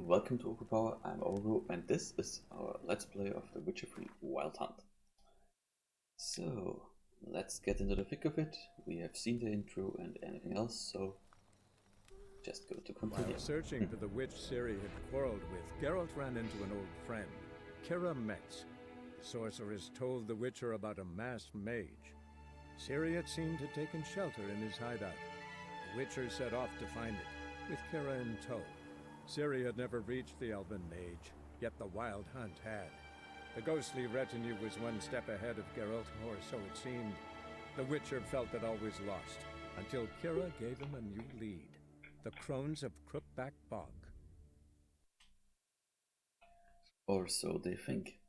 welcome to Overpower. I'm Orgo, and this is our Let's Play of The Witcher 3 Wild Hunt. So, let's get into the thick of it. We have seen the intro and anything else, so just go to continue. While searching for the witch Ciri had quarreled with, Geralt ran into an old friend, Kira Metz. The sorceress told the Witcher about a masked mage. Ciri had seemed to have taken shelter in his hideout. The Witcher set off to find it, with Kira in tow. Ciri had never reached the elven mage, yet the Wild Hunt had. The ghostly retinue was one step ahead of Geralt, or so it seemed. The Witcher felt that all was lost, until Kira gave him a new lead. The Crones of Crookback Bog. Or so they think.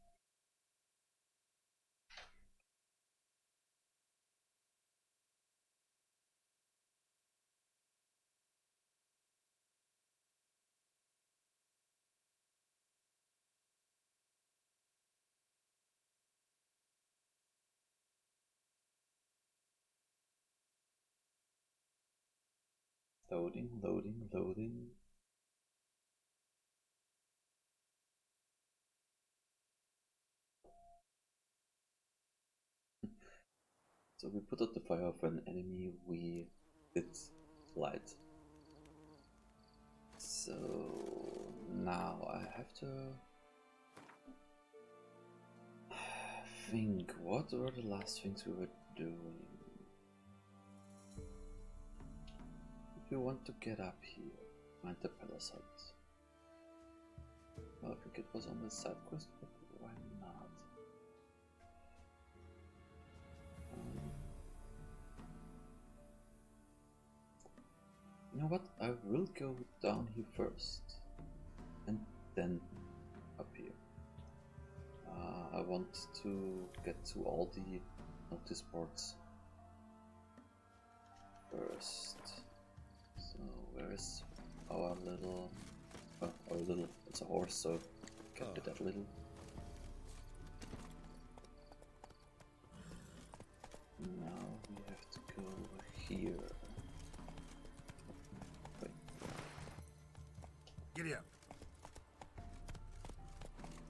Loading, loading, loading. So we put out the fire of an enemy, we did light. So now I have to think, what were the last things we were doing? If you want to get up here, find the palace hut. Well, I think it was on the side quest, but why not? You know what? I will go down here first, and then up here. I want to get to all the notice boards first. So where is our little... Oh, our little... It's a horse, so can't be that little. Now we have to go here. Wait. Giddy up.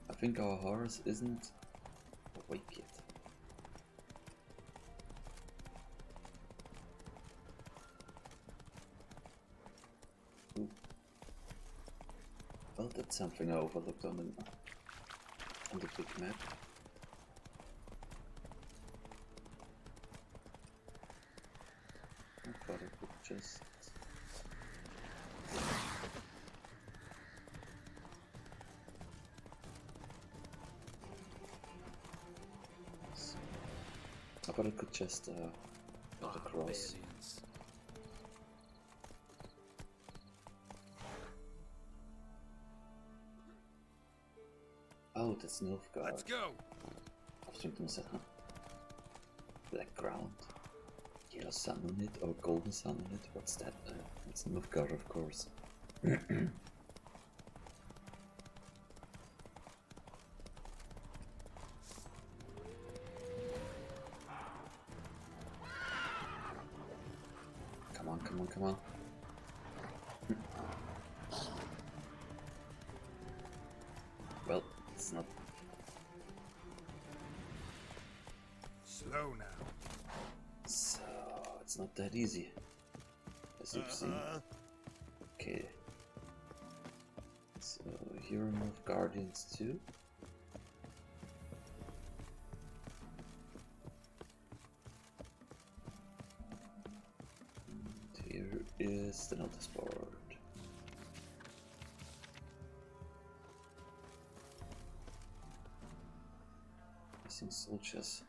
I think our horse isn't awake yet. Ooh. Well, that's something I overlooked on the big map. I thought I could just... I thought I could just get across. Oh, that's Nilfgaard. Let's go. I was thinking myself, huh? Black ground, yellow sun on it, or golden sun on it. What's that? It's Nilfgaard, of course. Come on, come on, come on. Well, it's not... Slow now. So, it's not that easy, as you've seen. Okay. So, here are more guardians too. And here is the notice board. Missing soldiers.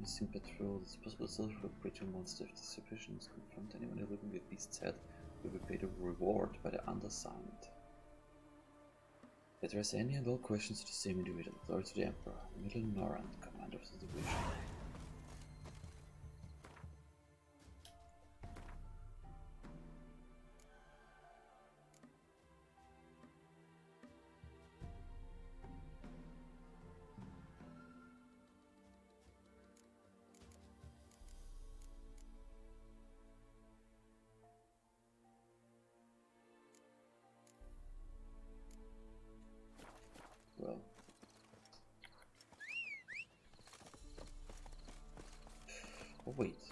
Missing patrol. It's possible to search for breaching monster. If the suspicion is confirmed, anyone looking at Beast's head will be paid a reward by the undersigned. Address any and all questions to the same individual. Glory to the Emperor. Middle Norrand, commander of the division.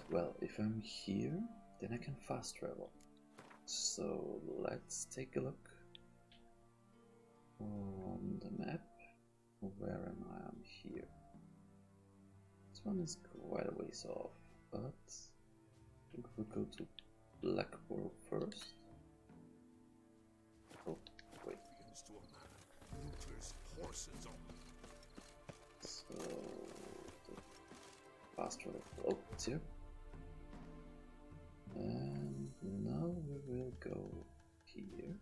Well, if I'm here, then I can fast travel. So let's take a look on the map. Where am I? I'm here. This one is quite a ways off, but I think we'll go to Blackborough first. Oh, wait. So the fast travel opens here. And now we will go here.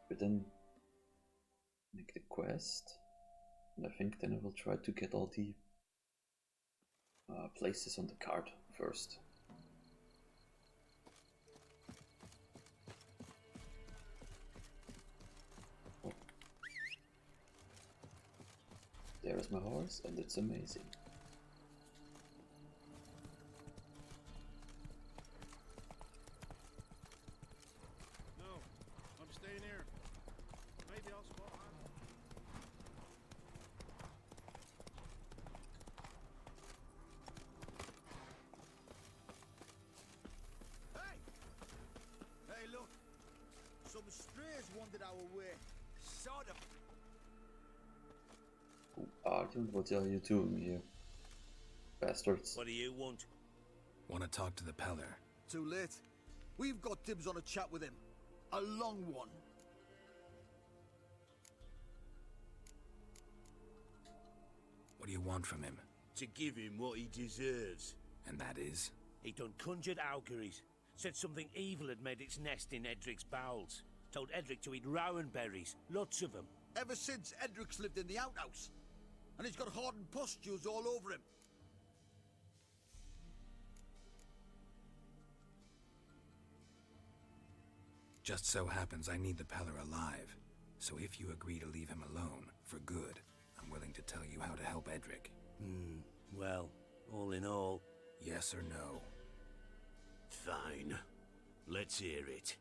But then make the quest. And I think then I will try to get all the places on the card first. Oh. There is my horse, and it's amazing. Some strays wandered our way. Sort of. Arjun, what are you doing here? Bastards. What do you want? Want to talk to the Peller. Too late. We've got dibs on a chat with him. A long one. What do you want from him? To give him what he deserves. And that is? He done conjured auguries. Said something evil had made its nest in Edric's bowels. Told Edric to eat rowan berries. Lots of them. Ever since Edric's lived in the outhouse. And he's got hardened pustules all over him. Just so happens I need the Peller alive. So if you agree to leave him alone, for good, I'm willing to tell you how to help Edric. Well, all in all... Yes or no? Fine. Let's hear it.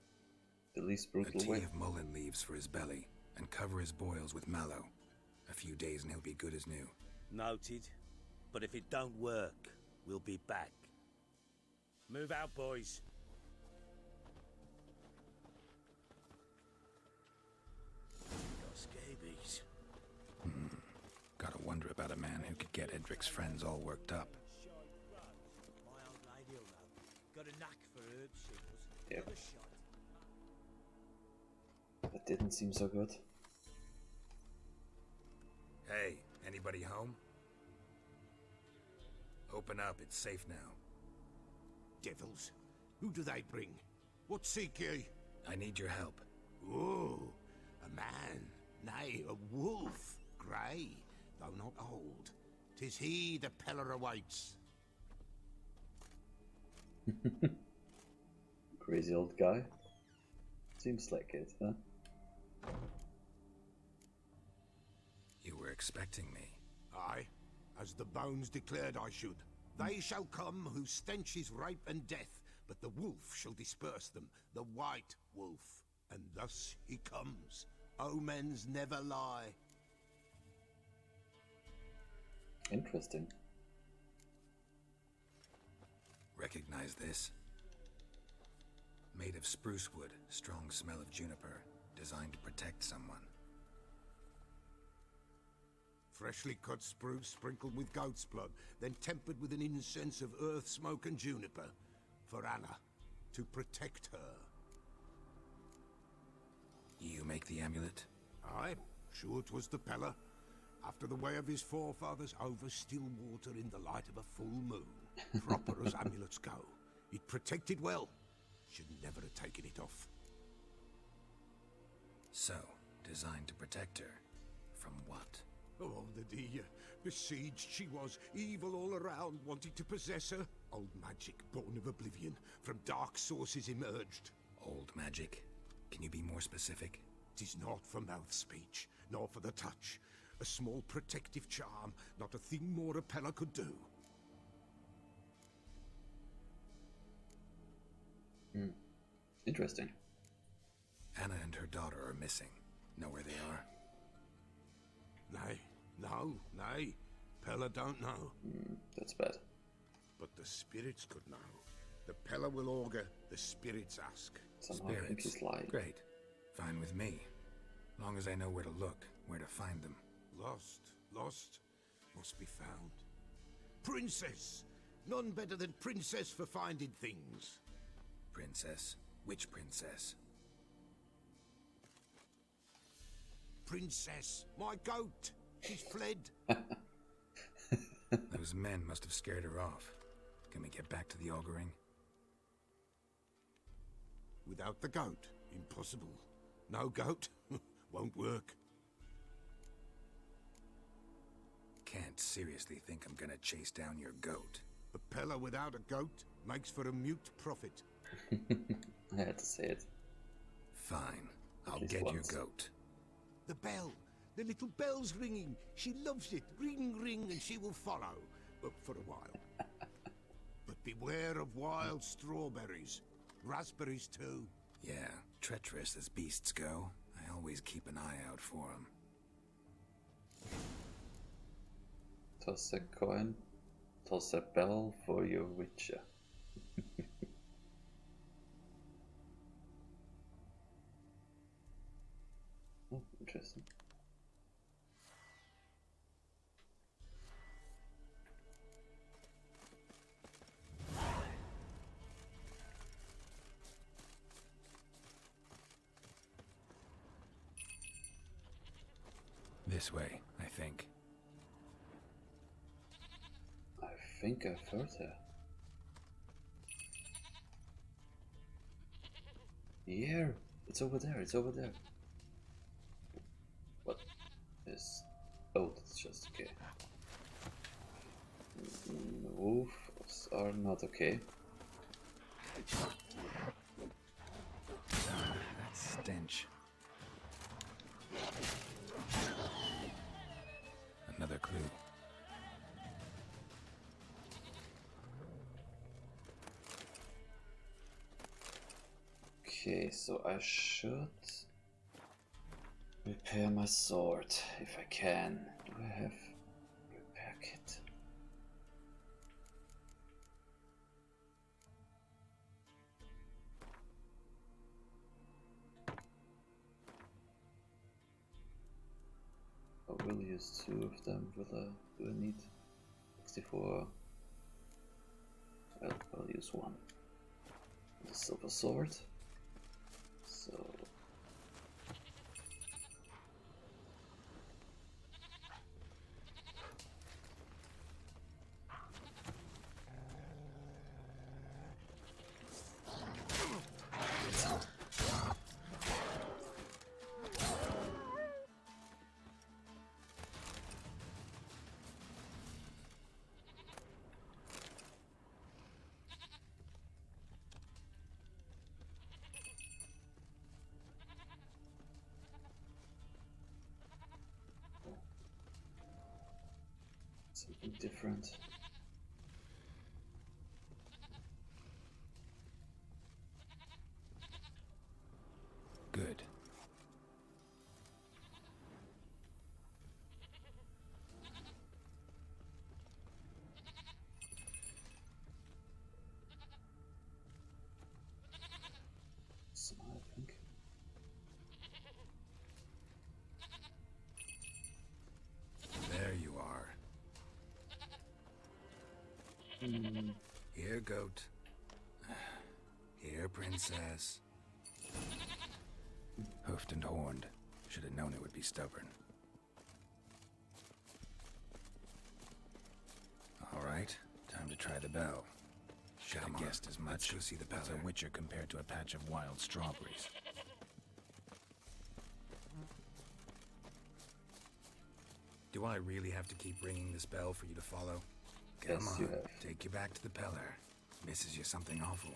The least A brutal tea way. of mullein leaves for his belly, and cover his boils with mallow. A few days and he'll be good as new. Noted. But if it don't work, we'll be back. Move out, boys. Got scabies. Gotta wonder about a man who could get Edric's friends all worked up. My old lady'll know. Got a knack for herb shingles. Yep. Got a shot. That didn't seem so good. Hey, anybody home? Open up, it's safe now. Devils, who do they bring? What seek ye? I need your help. Oh, a man, nay, a wolf, grey, though not old. 'Tis he the Peller awaits. Crazy old guy. Seems like it, huh? You were expecting me. Aye, as the bones declared I should. They shall come whose stench is rape and death, but the wolf shall disperse them, the white wolf. And thus he comes. Omens never lie. Interesting. Recognize this? Made of spruce wood, strong smell of juniper, designed to protect someone. Freshly cut spruce sprinkled with goat's blood, then tempered with an incense of earth, smoke and juniper. For Anna, to protect her. You make the amulet? Aye, sure 'twas the Peller. After the way of his forefathers, over still water in the light of a full moon. Proper as amulets go. It protected well. Should never have taken it off. So, designed to protect her. From what? Oh, the dear. Besieged she was, evil all around, wanting to possess her. Old magic, born of oblivion, from dark sources emerged. Old magic? Can you be more specific? 'Tis not for mouth speech, nor for the touch. A small protective charm, not a thing more a Peller could do. Interesting. Anna and her daughter are missing. Know where they are? Nay, no, nay. Pella don't know, That's bad. but the spirits could know. The Pella will augur, the spirits ask. Somehow I think Spirits. he's lying. Great. Fine with me. Long as I know where to look, where to find them. Lost, must be found. Princess! None better than Princess for finding things. Princess? Which princess? Princess, my goat! She's fled. Those men must have scared her off. Can we get back to the auguring? Without the goat, impossible. No goat, won't work. Can't seriously think I'm gonna chase down your goat. A Pella without a goat makes for a mute prophet. I had to say it. Fine. I'll least get once. your goat. The bell, the little bell's ringing. She loves it. Ring, ring, and she will follow. But for a while. But beware of wild strawberries. Raspberries too. Yeah, treacherous as beasts go. I always keep an eye out for them. Toss a coin. Toss a bell for your witcher. Oh, interesting. This way, I think. I think I've heard her. Here! It's over there, it's over there. What is... Oh, that's just okay. Wolves are not okay. That stench. Another clue. Okay, so I should repair my sword if I can. Do I have repair kit? I will use 2 of them. Do I need 64? I'll use 1. The silver sword. So something different. Good. Somehow I think. There you are. Here, goat. Here, princess. Hoofed and horned. Should have known it would be stubborn. All right, time to try the bell. Should have guessed as much. Let's go see the Pella. It's a witcher compared to a patch of wild strawberries. Do I really have to keep ringing this bell for you to follow? Come Yes, on, you have. take you back to the Peller. Misses you something awful.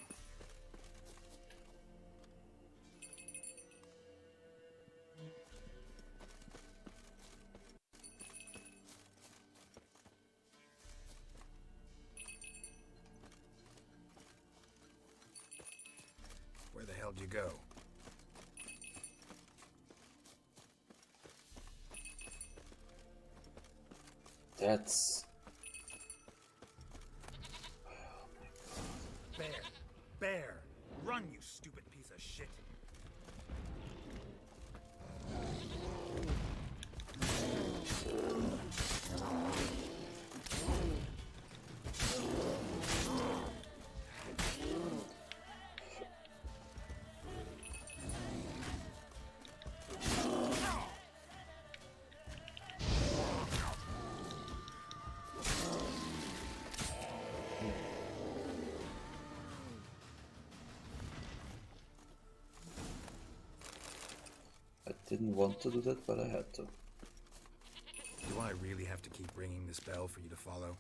Where the hell'd you go? That's... Bear! Bear! Run, you stupid piece of shit! I didn't want to do that, but I had to. Do I really have to keep ringing this bell for you to follow?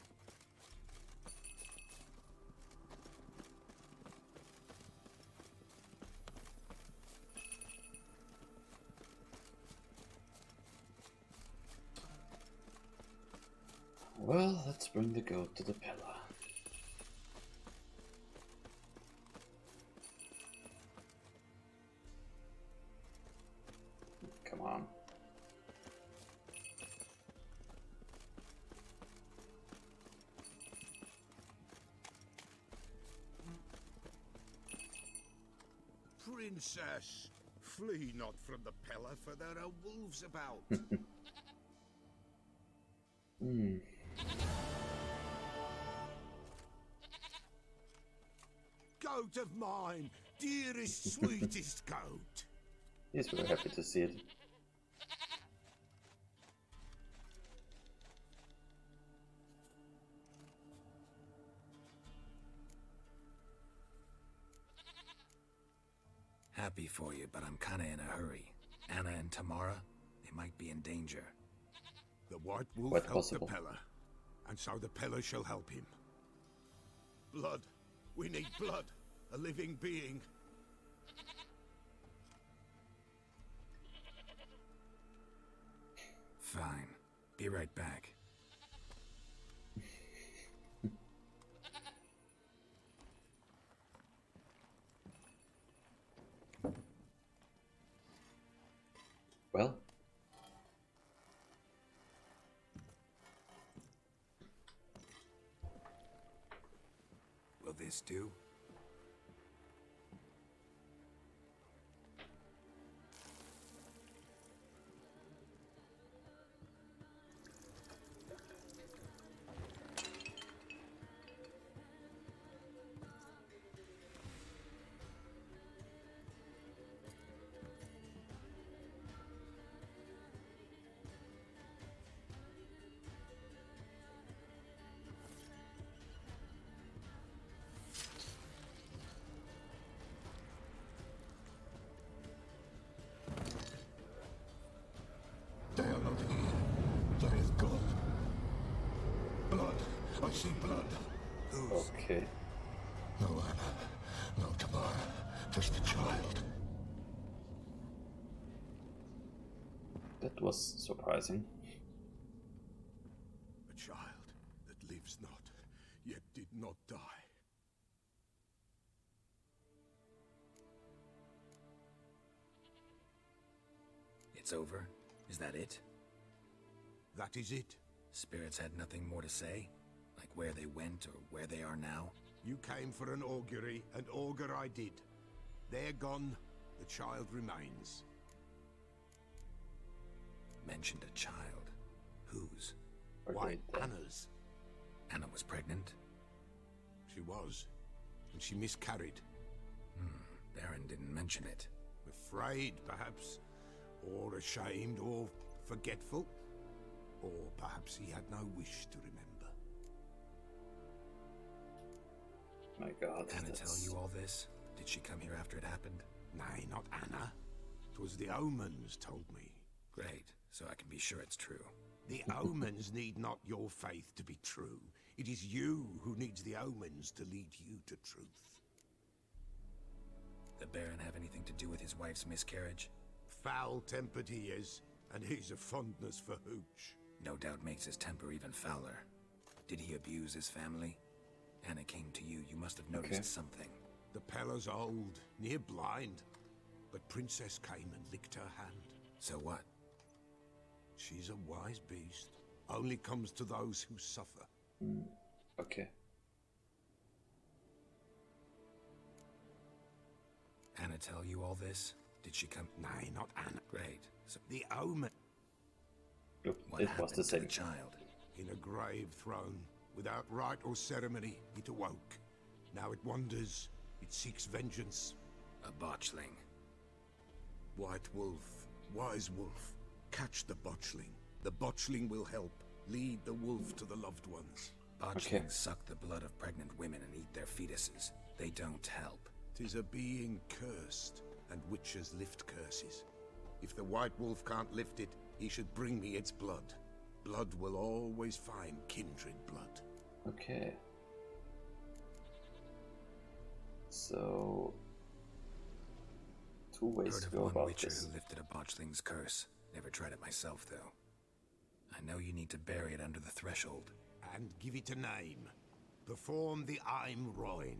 Well, let's bring the goat to the pillar. Come on. Princess, flee not from the pillar, for there are wolves about. Goat of mine, dearest, sweetest goat. Yes, we're happy to see it. Happy for you, but I'm kinda in a hurry. Anna and Tamara, they might be in danger. The White Wolf Quite helped possible. the pillar, and so the pillar shall help him. Blood. We need blood. A living being. Fine. Be right back. Well, Will this do? They are not here. There is God. Blood. I see blood. okay. No Anna. No Tamara. Just a child. That was surprising. A child that lives not, yet did not die. It's over? Is that it? That is it. Spirits had nothing more to say? Like where they went or where they are now? You came for an augury, and augur I did. They're gone. The child remains. Mentioned a child. Whose? Why, Right there. Anna's. Anna was pregnant? She was. And she miscarried. Baron didn't mention it. Afraid, perhaps. Or ashamed, or forgetful. Or perhaps he had no wish to remember. My God. Anna that's... tell you all this? Did she come here after it happened? Nay, not Anna. 'Twas the omens told me. Great, so I can be sure it's true. The omens need not your faith to be true. It is you who needs the omens to lead you to truth. The Baron have anything to do with his wife's miscarriage? Foul-tempered he is, and he's a fondness for hooch. No doubt makes his temper even fouler. Did he abuse his family? Anna came to you, you must have noticed Okay. something. The Pella's old, near blind, but Princess came and licked her hand. So what? She's a wise beast. only comes to those who suffer. Okay. Anna tell you all this? Did she come? Nay, not Anna. Great. So The omen Look, what it happened was the to same. the child? in a grave thrown. Without rite or ceremony, it awoke. Now it wanders. It seeks vengeance. A botchling. White Wolf, Wise Wolf, catch the botchling. The botchling will help. Lead the wolf to the loved ones. Botchlings suck the blood of pregnant women and eat their fetuses. They don't help. 'Tis a being cursed, and witches lift curses. If the White Wolf can't lift it, he should bring me its blood. Blood will always find kindred blood. Okay. So, two ways Heard to of go one about witcher this. who lifted a botchling's curse. Never tried it myself, though. I know you need to bury it under the threshold. And give it a name. Perform the Aim Roin.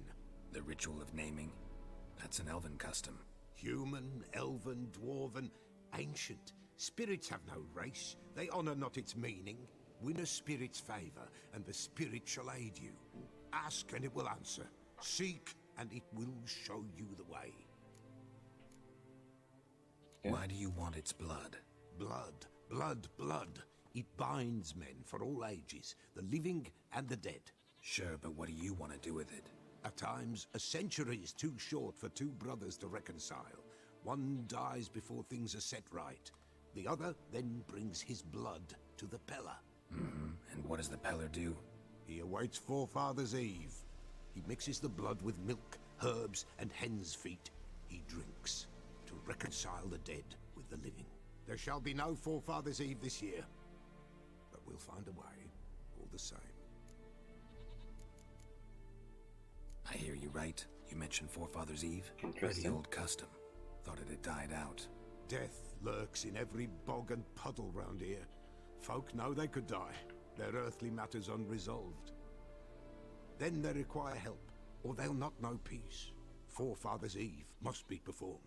The ritual of naming. That's an elven custom. Human, elven, dwarven, ancient. Spirits have no race. They honor not its meaning. Win a spirit's favor, and the spirit shall aid you. Ask, and it will answer. Seek, and it will show you the way. Yeah. Why do you want its blood? Blood, blood, blood. It binds men for all ages, the living and the dead. Sure, but what do you want to do with it? At times, a century is too short for two brothers to reconcile. One dies before things are set right. The other then brings his blood to the Pellar. And what does the Pellar do? He awaits Forefathers' Eve. He mixes the blood with milk, herbs, and hen's feet. He drinks to reconcile the dead with the living. There shall be no Forefathers' Eve this year, but we'll find a way, all the same. I hear you right. You mentioned Forefathers' Eve. Pretty Interesting. old custom. Thought it had died out. Death lurks in every bog and puddle round here. Folk know they could die, their earthly matters unresolved. Then they require help, or they'll not know peace. Forefathers' Eve must be performed.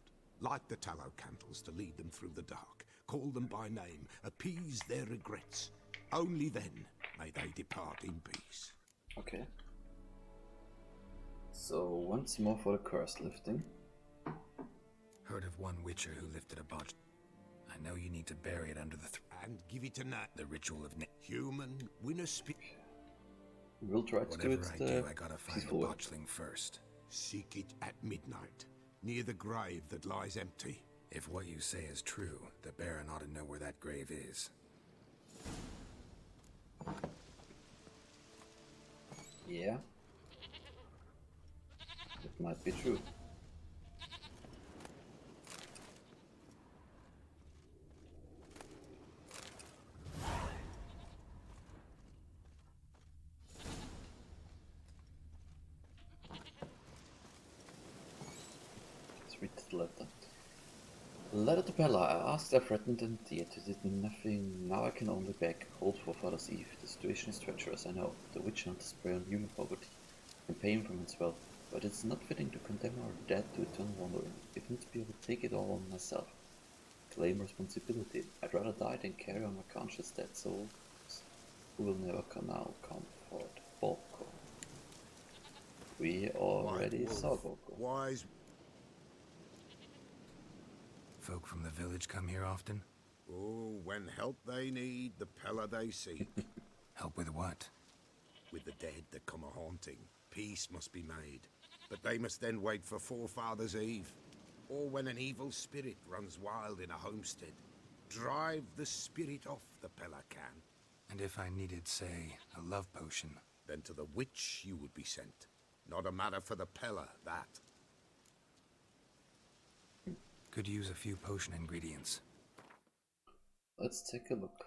Light the tallow candles to lead them through the dark. Call them by name, appease their regrets. Only then may they depart in peace. Okay. So, once more for the curse lifting. Heard of one witcher who lifted a botch. I know you need to bury it under the And give it a name. the ritual of Human, win a spirit. We'll try to do Whatever it I the do, I gotta find the peaceful way. botchling first. Seek it at midnight, near the grave that lies empty. If what you say is true, the Baron ought to know where that grave is. Yeah. It might be true. Let's read the letter. Letter to Pella. I asked, I threatened, and yet it did nothing. Now I can only beg. Hold for Father's Eve. The situation is treacherous, I know. The witch hunters prey on human poverty and pay him from its wealth. But it's not fitting to condemn our dead to eternal wandering. If needs be, I will take it all on myself. Claim responsibility. I'd rather die than carry on my conscious dead souls who will never come out comfort Volko. We already White saw Wolf, Volko. Wise. Folk from the village come here often? Oh, when help they need, the Pellar they seek. Help with what? With the dead that come a haunting, peace must be made. But they must then wait for Forefathers' Eve, or when an evil spirit runs wild in a homestead. Drive the spirit off, the Pellar can. And if I needed, say, a love potion? Then to the witch you would be sent. Not a matter for the Pellar, that. Could use a few potion ingredients. Let's take a look.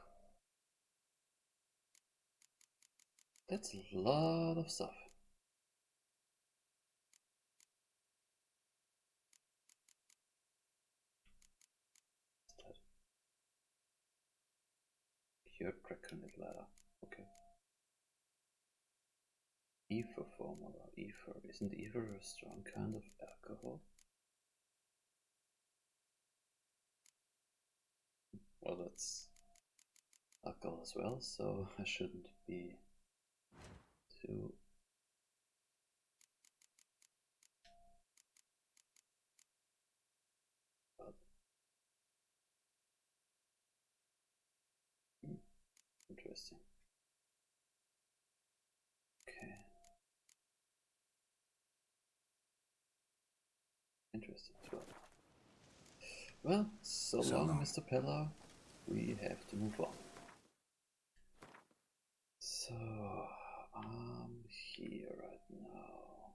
That's a lot of stuff. Pure draconic ladder. Okay. Ether formula. Ether. Isn't ether a strong kind of alcohol? Well, that's alcohol as well, so I shouldn't be too. But interesting. Okay. Interesting as well. Well, so long, Mr. Pellar. We have to move on. So, I'm here right now.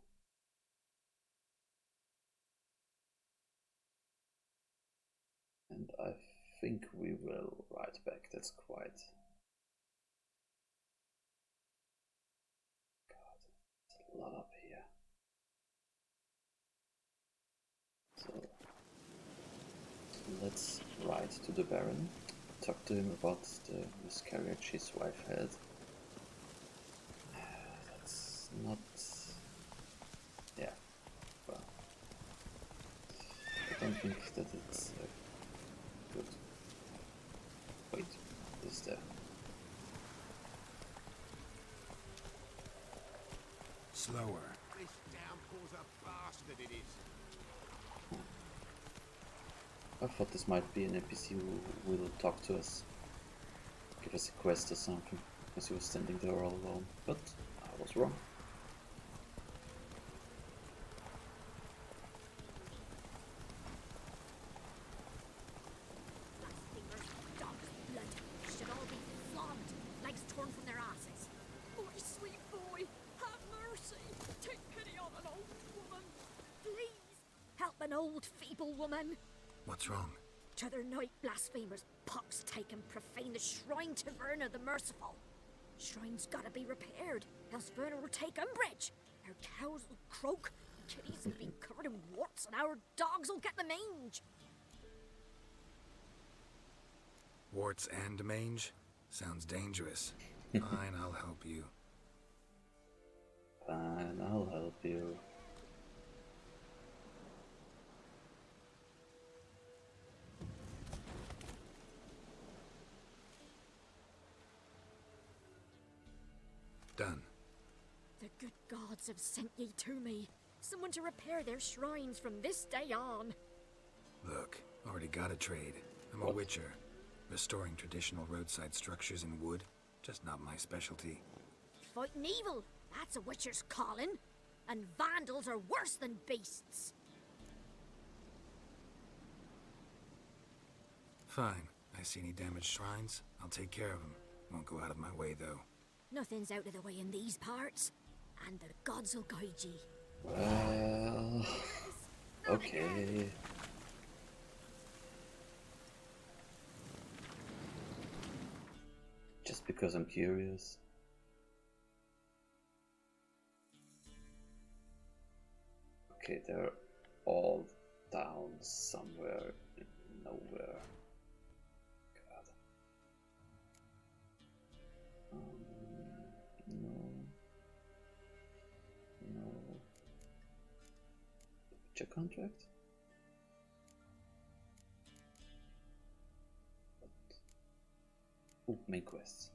And I think we will ride back. That's quite. God, there's a lot up here. So, let's ride to the Baron. Talk to him about the miscarriage his wife had. That's not. Yeah. Well, I don't think that it's good. Wait, is there? Slower. This downpour's a bastard, it is. I thought this might be an NPC who will talk to us, give us a quest or something, because he was standing there all alone, but I was wrong. Blasphemers, dogs' blood, should all be flogged, legs torn from their asses. My sweet boy, have mercy. Take pity on an old woman. Please, help an old, feeble woman. What's wrong? T'other night, blasphemers, pox take and profane the shrine to Verna the Merciful. Shrine's gotta be repaired, else Verna will take umbrage. Our cows will croak, kitties will be covered in warts, and our dogs will get the mange. Warts and mange? Sounds dangerous. Fine, I'll help you. Fine, I'll help you. Done. The good gods have sent ye to me. Someone to repair their shrines from this day on. Look, already got a trade. I'm a witcher. Restoring traditional roadside structures in wood, just not my specialty. Fighting evil, that's a witcher's calling. And vandals are worse than beasts. Fine. I see any damaged shrines, I'll take care of them. Won't go out of my way, though. Nothing's out of the way in these parts. And the gods will guide ye. Well, okay. Just because I'm curious. Okay, they're all down somewhere in nowhere. God. No. No. Check contract? Ooh, main quests.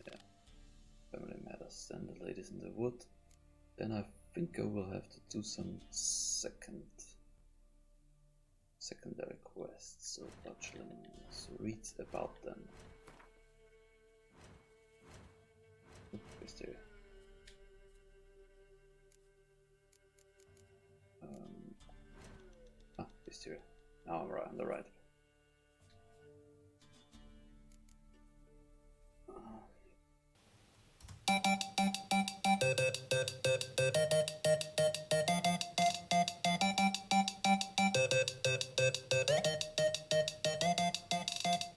Yeah. Family matters. Then the ladies in the wood. Then I think I will have to do some secondary quests, so Dutchlands reads about them. Wisteria. Wisteria. Now I'm right on the right.